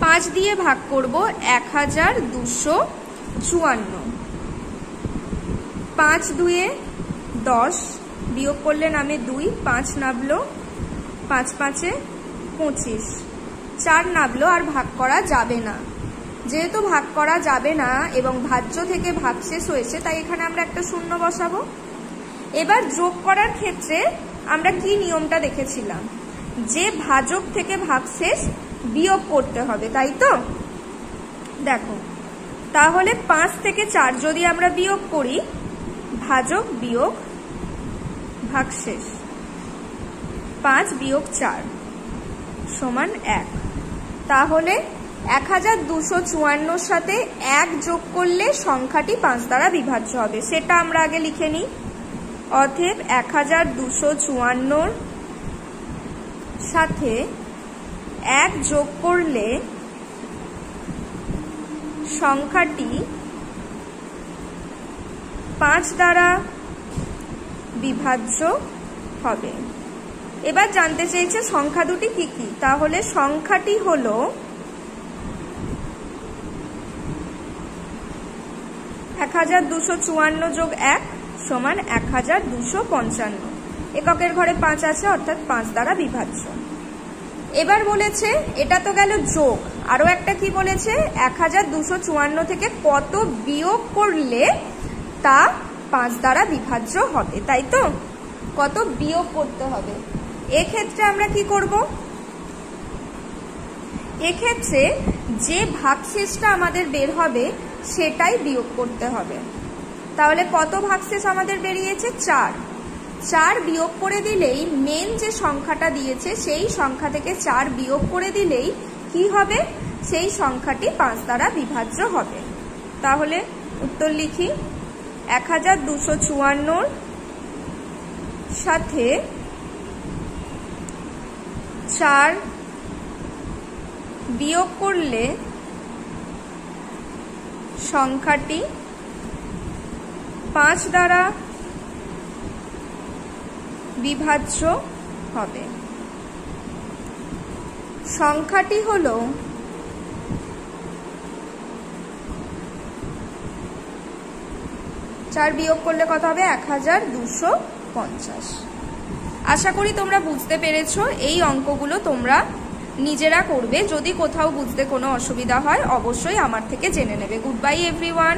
5 দিয়ে ভাগ করব 1254। 5 দুয়ে 10, বিয়োগ করলে নামে 2, 5 নামলো, 5 5-এ 25, 4 নামলো। আর ভাগ করা যাবে না, যেহেতু ভাগ করা যাবে না এবং ভাজ্য থেকে ভাগশেষ হয়েছে, তাই এখানে আমরা একটা শূন্য বসাবো। এবার যোগ করার ক্ষেত্রে আমরা কি নিয়মটা দেখেছিলাম, যে ভাজক থেকে ভাগশেষ বিয়োগ করতে হবে, তাই তো? দেখো, তাহলে 5 থেকে 4 যদি আমরা বিয়োগ করি, ভাজক বিয়োগ ভাগশেষ, 5 বিয়োগ 4 সমান 1। তাহলে 1254 সাথে 1 যোগ করলে সংখ্যাটি 5 দ্বারা বিভাজ্য হবে, সেটা আমরা আগে লিখে নিই। অতএব 1254 সাথে 1 যোগ করলে সংখ্যাটি 5 দ্বারা বিভাজ্য হবে। এবার জানতে চেয়েছে সংখ্যা দুটি কি কি, তাহলে সংখ্যাটি হলো 1254 যোগ 1 সমান 1255। এককের ঘরে 5 আছে, অর্থাৎ 5 দ্বারা বিভাজ্য। এবার বলেছে, এটা তো গেল যোগ, আরো একটা কি বলেছে, 1254 থেকে কত বিয়োগ করলে তা 5 দ্বারা বিভাজ্য হবে, তাই তো? কত বিয়োগ করতে হবে। এক্ষেত্রে আমরা কি করব, এক্ষেত্রে যে ভাগশেষটা আমাদের বের হবে সেটাই বিয়োগ করতে হবে। তাহলে কত ভাগশেষ আমাদের বেরিয়েছে? 4। 4 বিয়োগ করে দিলেই, মেন যে সংখ্যাটা দিয়েছে সেই সংখ্যা থেকে 4 বিয়োগ করে দিলেই কি হবে, সেই সংখ্যাটি 5 দ্বারা বিভাজ্য হবে। তাহলে উত্তর লিখি, 1254 সাথে 4 বিয়োগ করলে সংখ্যাটি 5 দ্বারা বিভাজ্য হবে। সংখ্যাটি হলো 4 বিয়োগ করলে কত হবে? 1250। আশা করি তোমরা বুঝতে পেরেছো। এই অঙ্কগুলো তোমরা নিজেরা করবে। যদি কোথাও বুঝতে কোনো অসুবিধা হয় অবশ্যই আমার থেকে জেনে নেবে। Good bye everyone.